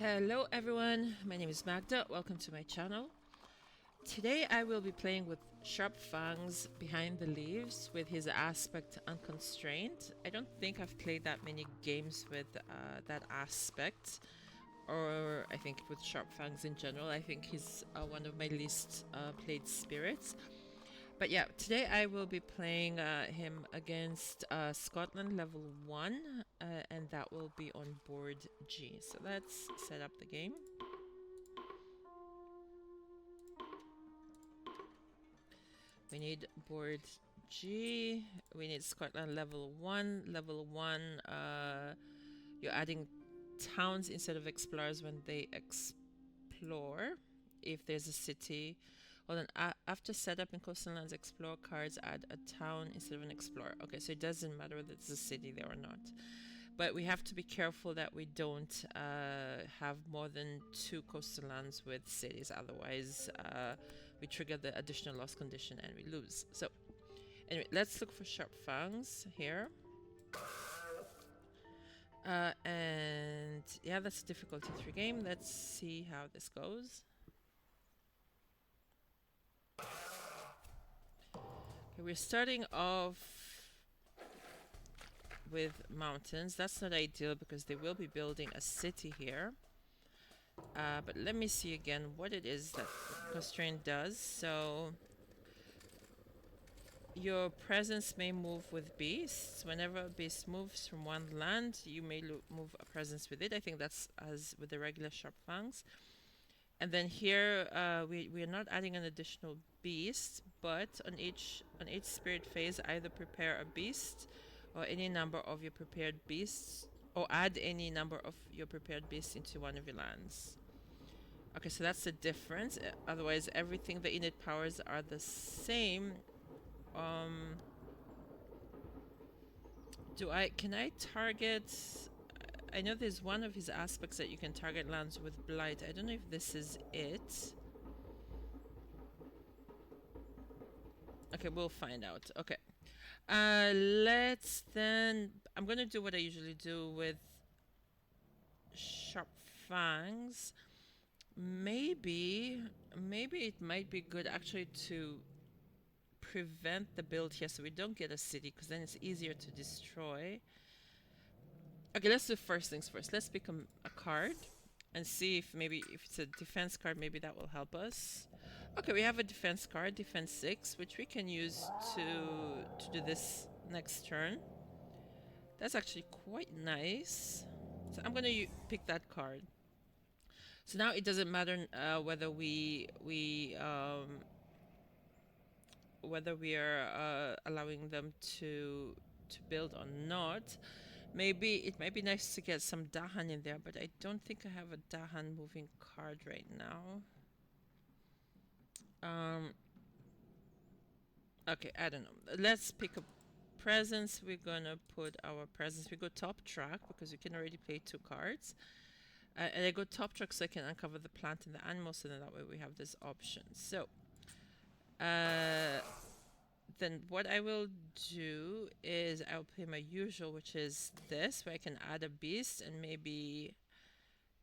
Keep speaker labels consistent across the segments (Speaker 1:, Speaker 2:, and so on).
Speaker 1: Hello everyone, my name is Magda, welcome to my channel. Today I will be playing with Fangs Behind the Leaves with his aspect Unconstrained. I don't think I've played that many games with that aspect, or I think with Fangs in general. I think he's one of my least played spirits. But yeah, today I will be playing him against Scotland level 1, and that will be on board G. So let's set up the game. We need board G, we need Scotland level 1. Level 1, you're adding towns instead of explorers when they explore. If there's a city, well then after setup in coastal lands, explore cards add a town instead of an explorer. Okay, so it doesn't matter whether it's a city there or not, but we have to be careful that we don't have more than 2 coastal lands with cities, otherwise we trigger the additional loss condition and we lose. So anyway, let's look for Fangs here. And yeah, that's a difficulty 3 game. Let's see how this goes. Okay, we're starting off with mountains. That's not ideal because they will be building a city here. But let me see again what it is that Constraint does. So your presence may move with beasts. Whenever a beast moves from one land, you may move a presence with it. I think that's as with the regular Fangs. And then here we are not adding an additional beast, but on each spirit phase, either prepare a beast or any number of your prepared beasts, or add any number of your prepared beasts into one of your lands. Okay, so that's the difference. Otherwise, everything the init powers are the same. Can I target? I know there's one of his aspects that you can target lands with blight. I don't know if this is it. Okay, we'll find out. Okay. Let's then... I'm going to do what I usually do with Fangs. Maybe it might be good actually to prevent the build here so we don't get a city, because then it's easier to destroy. Okay, let's do first things first. Let's pick a card and see if maybe if it's a defense card, maybe that will help us. Okay, we have a defense card, defense 6, which we can use to do this next turn. That's actually quite nice. So I'm going to pick that card. So now it doesn't matter whether we are allowing them to build or not. Maybe it might be nice to get some Dahan in there, but I don't think I have a Dahan moving card right now. Okay, I don't know. Let's pick a presence. We're gonna put our presence. We go top track because you can already play 2 cards. And I go top track so I can uncover the plant and the animal, so then that way we have this option. So then what I will do is I'll play my usual, which is this, where I can add a beast and maybe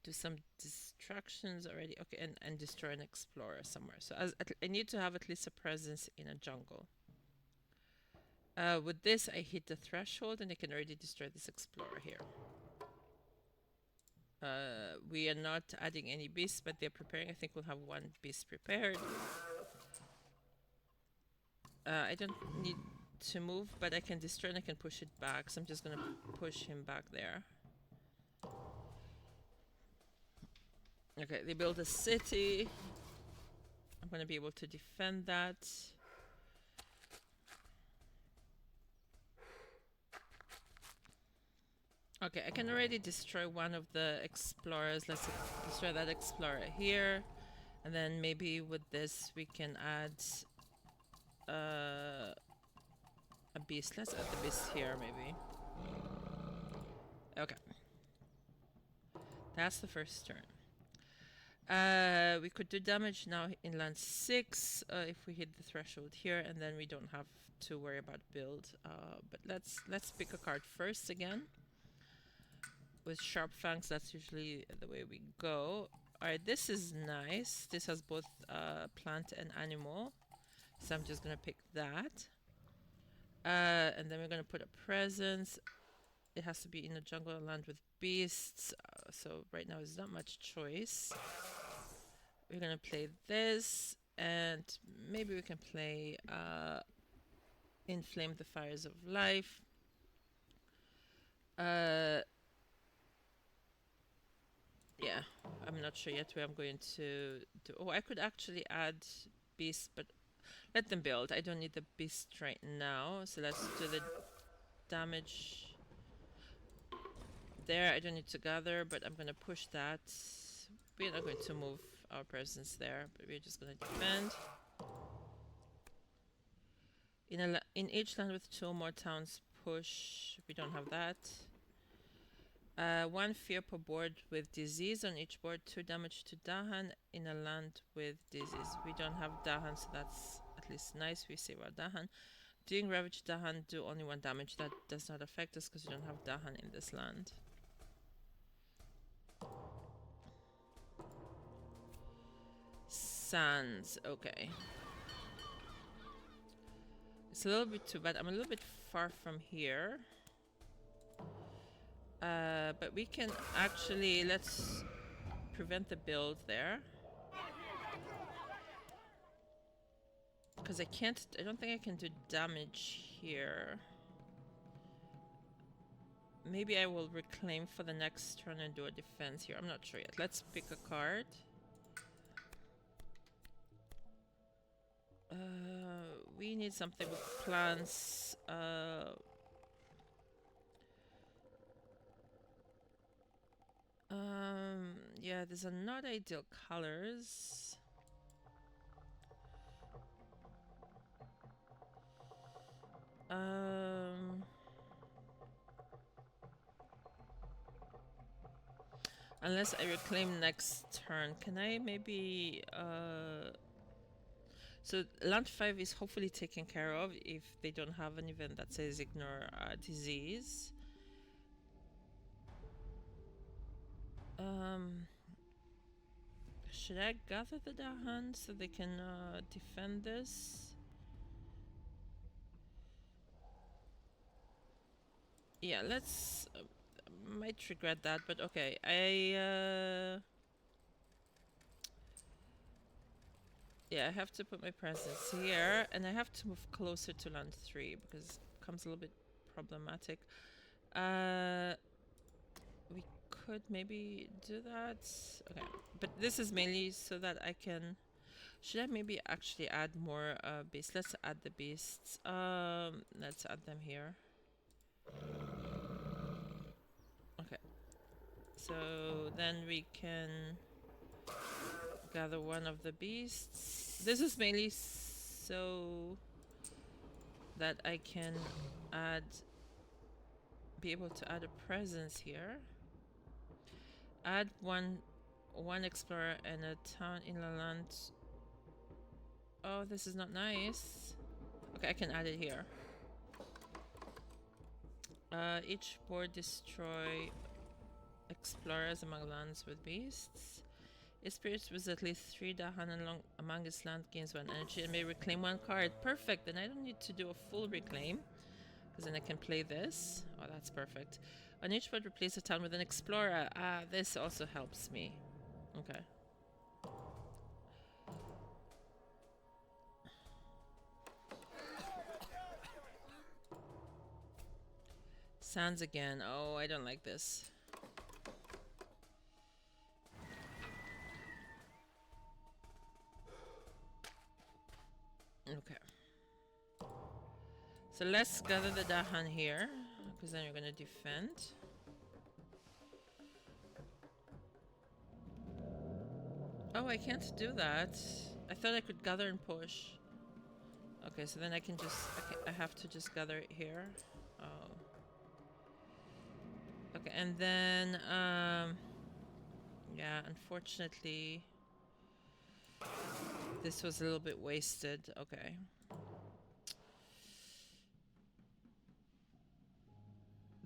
Speaker 1: do some distractions already. Okay, and destroy an explorer somewhere. So I need to have at least a presence in a jungle. With this, I hit the threshold and I can already destroy this explorer here. We are not adding any beasts, but they're preparing. I think we'll have 1 beast prepared. I don't need to move, but I can destroy and I can push it back. So I'm just going to push him back there. Okay, they build a city. I'm going to be able to defend that. Okay, I can already destroy one of the explorers. Let's destroy that explorer here. And then maybe with this we can add a beast. Let's add the beast here, maybe. Okay. That's the first turn. We could do damage now in land 6 if we hit the threshold here, and then we don't have to worry about build. But let's pick a card first again. with sharp fangs, that's usually the way we go. Alright, this is nice. This has both plant and animal. So I'm just gonna pick that. And then we're gonna put a presence. It has to be in a jungle land with beasts. So right now there's not much choice. We're gonna play this, and maybe we can play Inflame the Fires of Life. Yeah, I'm not sure yet where I'm going to do. Oh, I could actually add beasts, but let them build. I don't need the beast right now. So let's do the damage there. I don't need to gather, but I'm going to push that. We're not going to move our presence there, but we're just going to defend. In each land with 2 or more towns, push. We don't have that. 1 fear per board with disease on each board, 2 damage to Dahan in a land with disease. We don't have Dahan, so that's at least nice. We save our Dahan. Doing Ravage Dahan, do only 1 damage. That does not affect us because we don't have Dahan in this land. Sands, okay. It's a little bit too bad. I'm a little bit far from here. But we can actually, let's prevent the build there. Because I don't think I can do damage here. Maybe I will reclaim for the next turn and do a defense here. I'm not sure yet. Let's pick a card. We need something with plants. Yeah, these are not ideal colors. Unless I reclaim next turn. Can I maybe... So land 5 is hopefully taken care of if they don't have an event that says ignore disease. Should I gather the Dahan so they can defend this? Yeah, let's... might regret that, but okay. Yeah, I have to put my presence here, and I have to move closer to land 3 because it becomes a little bit problematic. We could maybe do that. Okay, but this is mainly so that I can... Should I maybe actually add more beasts? Let's add the beasts. Let's add them here. Okay. So then we can gather one of the beasts. This is mainly so that I can be able to add a presence here. Add one explorer and a town in the land. Oh, this is not nice. Okay, I can add it here. Each board destroy explorers among lands with beasts. Its spirits with at least 3 Dahan among its land gains 1 energy and may reclaim 1 card. Perfect, then I don't need to do a full reclaim. Because then I can play this. Oh, that's perfect. On each board, replace a town with an explorer. This also helps me. Okay. Sands again. Oh, I don't like this. Okay. So let's gather the Dahan here, because then you're going to defend. Oh, I can't do that. I thought I could gather and push. Okay, so then I can just... I have to just gather it here. Oh. Okay, and then... yeah, unfortunately... This was a little bit wasted. Okay.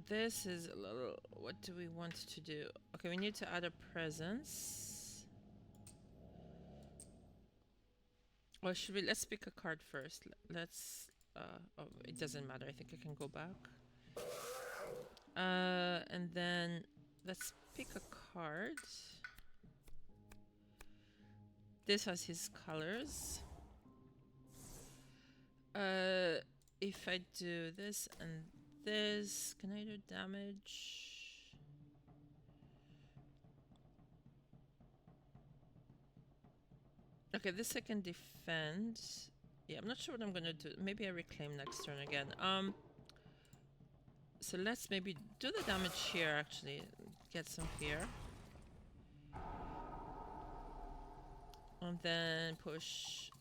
Speaker 1: this is a little... What do we want to do? Okay, we need to add a presence. Or should we... Let's pick a card first. Let's... oh, it doesn't matter. I think I can go back. And then let's pick a card. This has his colors. If I do this and this, can I do damage? Okay, this I can defend. Yeah, I'm not sure what I'm gonna do. Maybe I reclaim next turn again. So let's maybe do the damage here, actually. Get some fear. And then push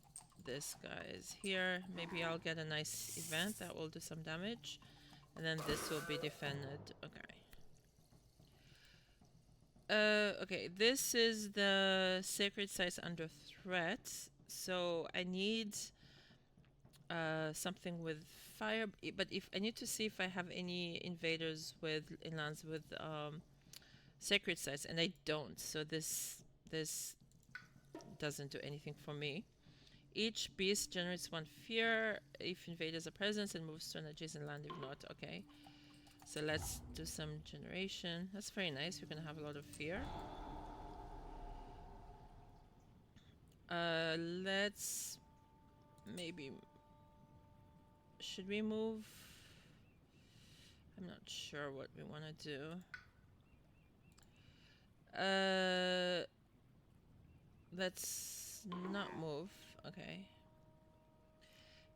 Speaker 1: this guy's here. Maybe I'll get a nice event that will do some damage. And then this will be defended. Okay. Okay, this is the sacred sites under threat. So I need something with fire. But if I need to see if I have any invaders with inlands with sacred sites, and I don't. So this doesn't do anything for me. Each beast generates 1 fear if invaders are present and moves to an adjacent land if not. Okay. So let's do some generation. That's very nice. We're gonna have a lot of fear. Let's maybe... Should we move? I'm not sure what we want to do. Let's not move. Okay.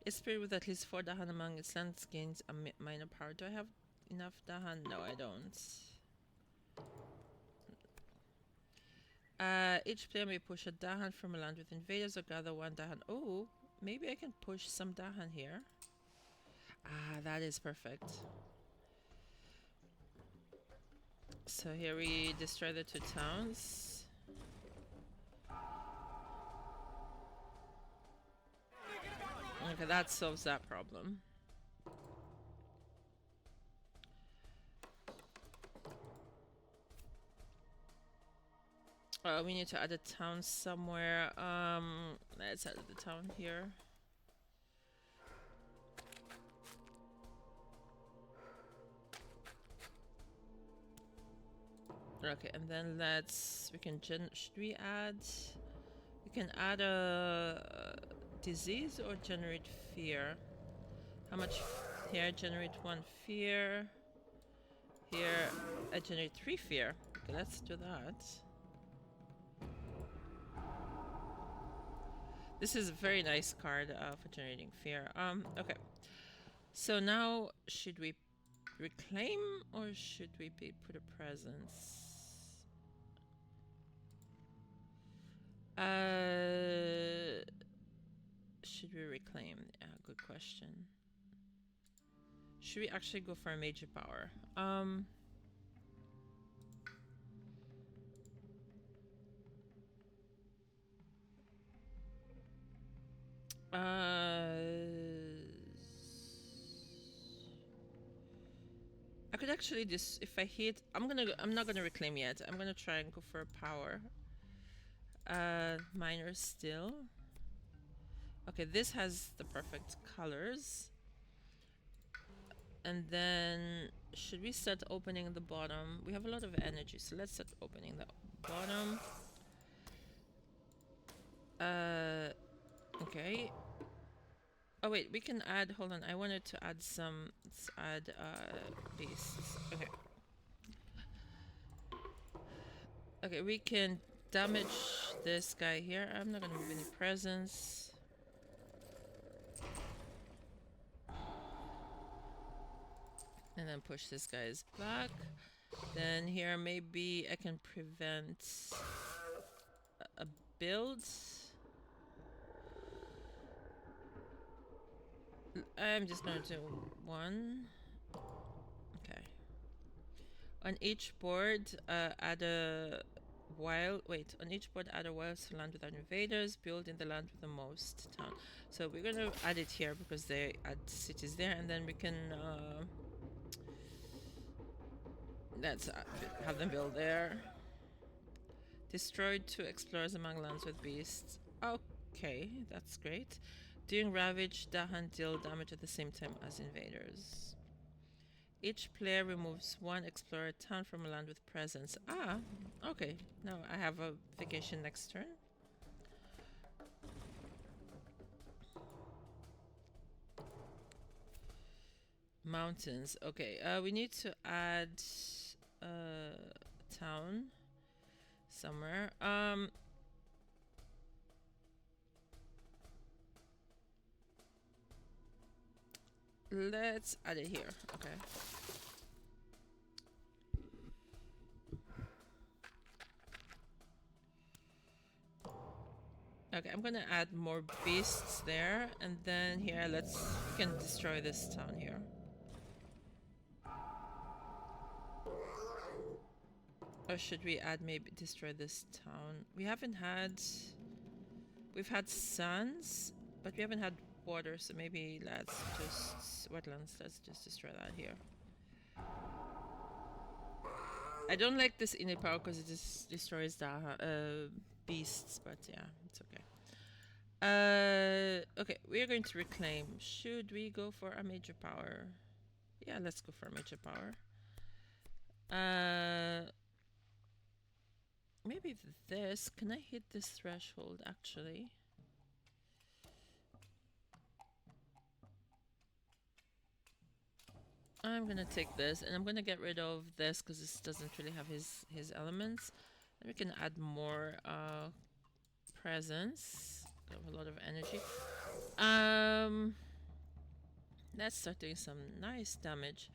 Speaker 1: A spirit with at least 4 Dahan among its lands gains a minor power. Do I have enough Dahan? No, I don't. Each player may push a Dahan from a land with invaders or gather 1 Dahan. Oh, maybe I can push some Dahan here. Ah, that is perfect. So here we destroy the 2 towns. Okay, that solves that problem. We need to add a town somewhere. Let's add the town here. Okay, and then we can should we add... We can add a disease or generate fear. How much? Here, generate 1 fear. Here, I generate 3 fear. Okay, let's do that. This is a very nice card for generating fear. Okay. So now, should we reclaim or should we put a presence? Should we reclaim? Yeah, good question. Should we actually go for a major power? I could actually just, if I hit, I'm not gonna reclaim yet. I'm gonna try and go for a power. Minor still. Okay, this has the perfect colors. And then, should we start opening the bottom? We have a lot of energy, so let's start opening the bottom. Okay. Oh wait, we can add, hold on, I wanted to add some, let's add beasts. Okay. Okay, we can damage this guy here. I'm not gonna move any presence. And then push this guy's back. Then here maybe I can prevent a build. I'm just gonna do 1. Okay. On each board, add a wild. Wait. On each board, add a wild land without invaders. Build in the land with the most town. So we're gonna add it here because they add cities there, and then we can. Let's have them build there. Destroyed 2 explorers among lands with beasts. Okay, that's great. During Ravage, Dahan deal damage at the same time as invaders. Each player removes 1 explorer town from a land with presence. Ah, okay. Now I have a vacation next turn. Mountains. Okay, we need to add a town somewhere. Let's add it here. Okay. Okay, I'm gonna add more beasts there, and then here we can destroy this town here. Or should we add maybe destroy this town? We've had suns, but we haven't had water, so maybe let's just wetlands. Let's just destroy that here. I don't like this init power because it just destroys the beasts, but yeah, it's okay. Okay, we're going to reclaim. Should we go for a major power? Yeah, let's go for a major power. Maybe this. Can I hit this threshold actually? I'm gonna take this, and I'm gonna get rid of this because this doesn't really have his elements. And we can add more presence. Got a lot of energy. Let's start doing some nice damage.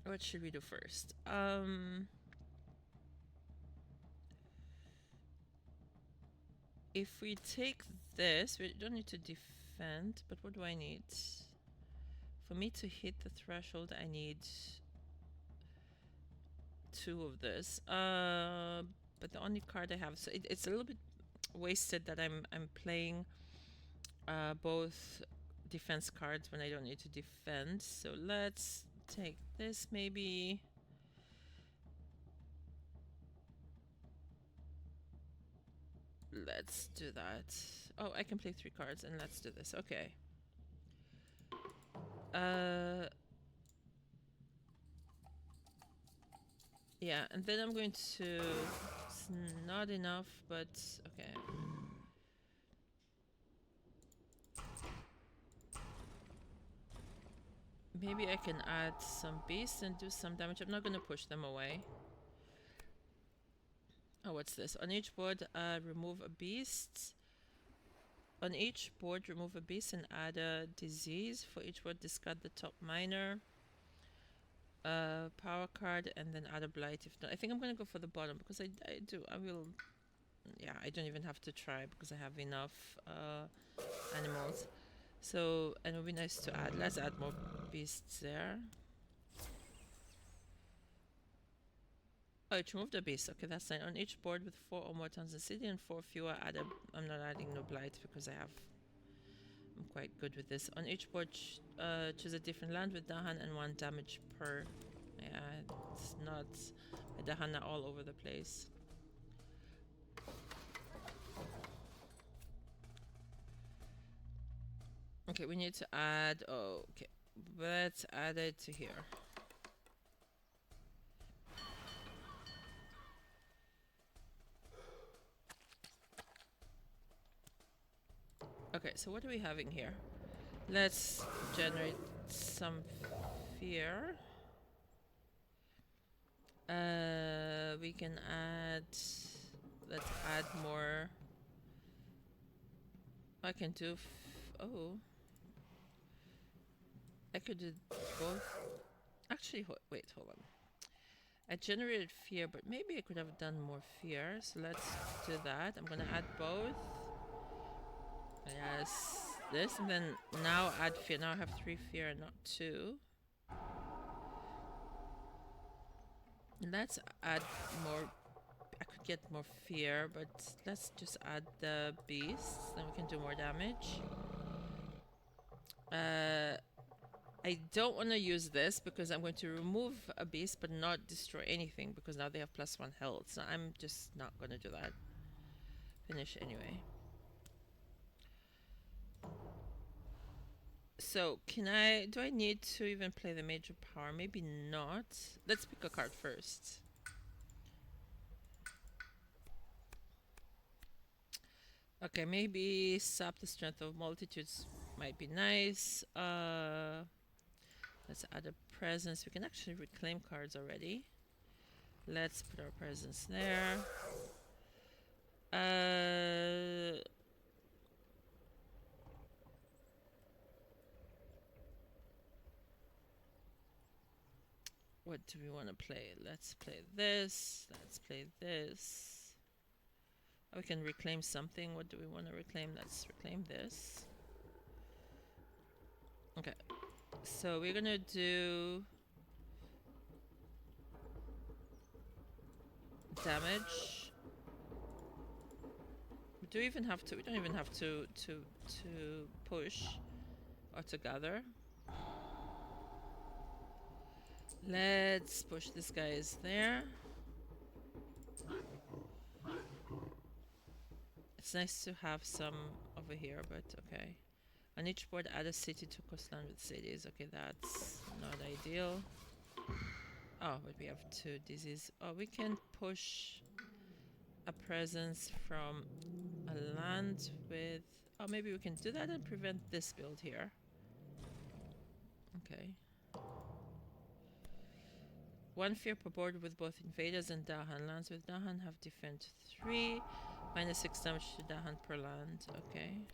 Speaker 1: What should we do first? If we take this, we don't need to defend, but what do I need? For me to hit the threshold, I need 2 of this. But the only card I have, so it's a little bit wasted that I'm playing both defense cards when I don't need to defend. So let's take this maybe. Let's do that. Oh, I can play 3 cards, and let's do this. Okay. Yeah, and then I'm going to... It's not enough, but... Okay. Maybe I can add some beasts and do some damage. I'm not going to push them away. Oh, what's this? On each board, remove a beast. On each board, remove a beast and add a disease. For each board, discard the top minor. Power card, and then add a blight. If not, I think I'm going to go for the bottom because I will... Yeah, I don't even have to try because I have enough animals. So, and it would be nice to add. Let's add more beasts there. Oh, it removed a beast. Okay, that's fine. On each board with 4 or more towns in the city and 4 fewer, I'm not adding no blight because I'm quite good with this. On each board, choose a different land with Dahan and 1 damage per. Yeah, it's not. Dahan are all over the place. Okay, we need to add. Oh, okay. Let's add it to here. Okay, so what are we having here? Let's generate some fear. We can add... Let's add more... I can do... Oh. I could do both. Actually, wait, hold on. I generated fear, but maybe I could have done more fear. So let's do that. I'm gonna add both. Yes, this, and then now add fear. Now I have 3 fear, not 2. Let's add more. I could get more fear, but let's just add the beasts. Then we can do more damage. I don't want to use this because I'm going to remove a beast but not destroy anything because now they have +1 health. So I'm just not going to do that. Finish anyway. So do I need to even play the major power? Maybe not. Let's pick a card first. Okay, maybe sap the strength of multitudes might be nice. Let's add a presence. We can actually reclaim cards already. Let's put our presence there. What do we want to play? Let's play this. Let's play this. Oh, we can reclaim something. What do we want to reclaim? Let's reclaim this. Okay. So we're gonna do damage. We don't even have to push or to gather. Let's push this guys there. It's nice to have some over here, but okay. On each board, add a city to coastline with cities. Okay, that's not ideal. Oh, but we have 2 disease. Oh, we can push a presence from a land with... Oh, maybe we can do that and prevent this build here. Okay. 1 fear per board with both invaders and Dahan. Lands with Dahan have defend 3. -6 damage to Dahan per land. Okay.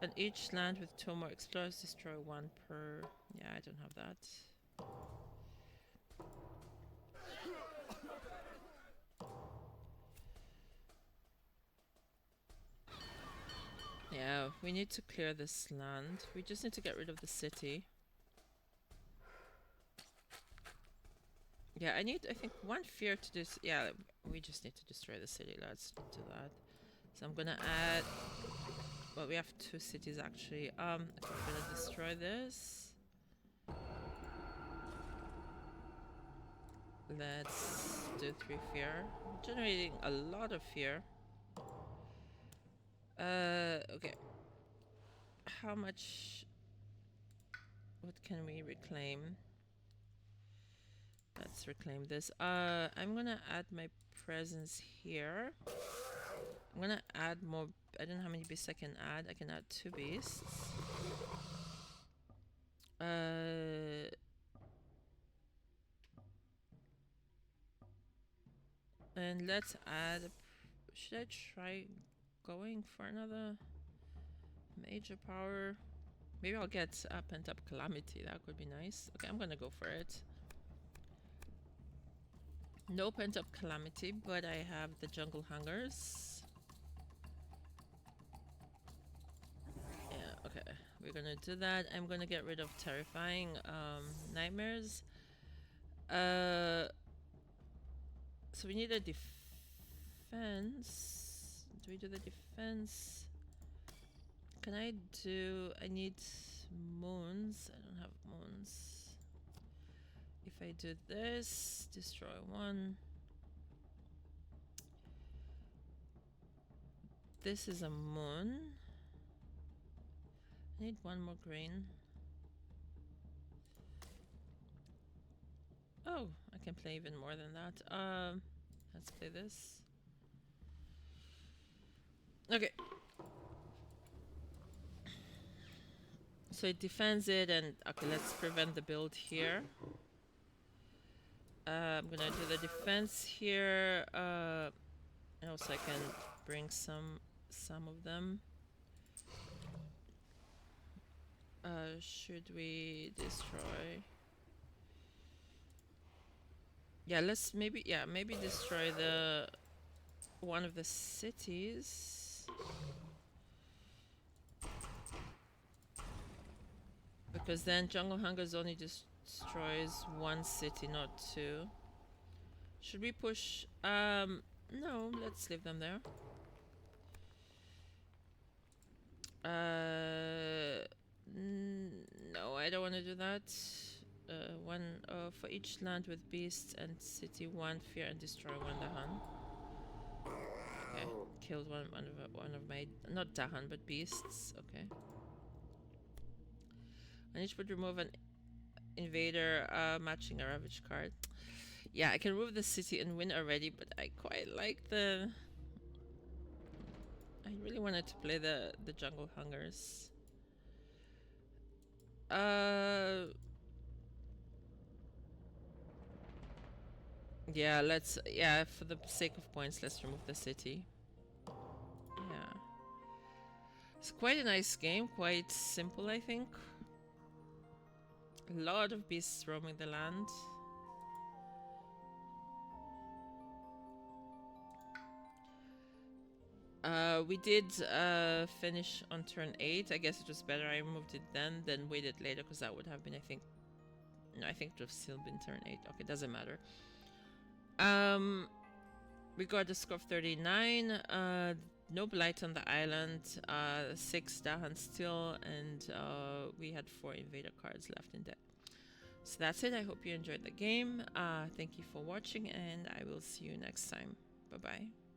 Speaker 1: On each land with 2 more explorers, destroy 1 per... Yeah, I don't have that. Yeah, we need to clear this land. We just need to get rid of the city. Yeah, I think 1 fear to this. Yeah, we just need to destroy the city. Let's do that. So I'm gonna add... Well, we have 2 cities actually. Okay, we're gonna destroy this. Let's do 3 fear. Generating a lot of fear. Okay. How much... What can we reclaim? Let's reclaim this. I'm gonna add my presence here. I'm gonna add more... I don't know how many beasts I can add. I can add 2 beasts. And let's add... Should I try going for another major power? Maybe I'll get a pent-up calamity. That could be nice. Okay, I'm gonna go for it. No pent-up calamity, but I have the jungle hungers. Yeah, okay. We're gonna do that. I'm gonna get rid of terrifying nightmares. So we need a defense. Do we do the defense? Can I do... I need moons. I don't have moons. If I do this, destroy 1. This is a moon. I need 1 more green. Oh, I can play even more than that. Let's play this. Okay. So it defends it, and okay, let's prevent the build here. I'm gonna do the defense here. And also I can bring some of them. Should we destroy? Yeah, let's maybe destroy the one of the cities. Because then Jungle Hungers only destroys 1 city, not 2. Should we push? No, let's leave them there. No, I don't want to do that. One for each land with beasts and city, one fear and destroy one Dahan. Okay, killed one of my not Dahan but beasts. Okay. On each would remove an invader matching a ravage card. Yeah, I can remove the city and win already, but I quite like the. I really wanted to play the jungle hungers. Yeah, let's. Yeah, for the sake of points, let's remove the city. Yeah. It's quite a nice game, quite simple, I think. A lot of beasts roaming the land. We did finish on turn 8. I guess it was better I removed it then than waited later, because that would have been, I think... No, I think it would have still been turn 8. Okay, doesn't matter. We got a score of 39. No blight on the island. 6 Dahan still, and we had 4 invader cards left in deck. So that's it. I hope you enjoyed the game. Thank you for watching, and I will see you next time. Bye-bye.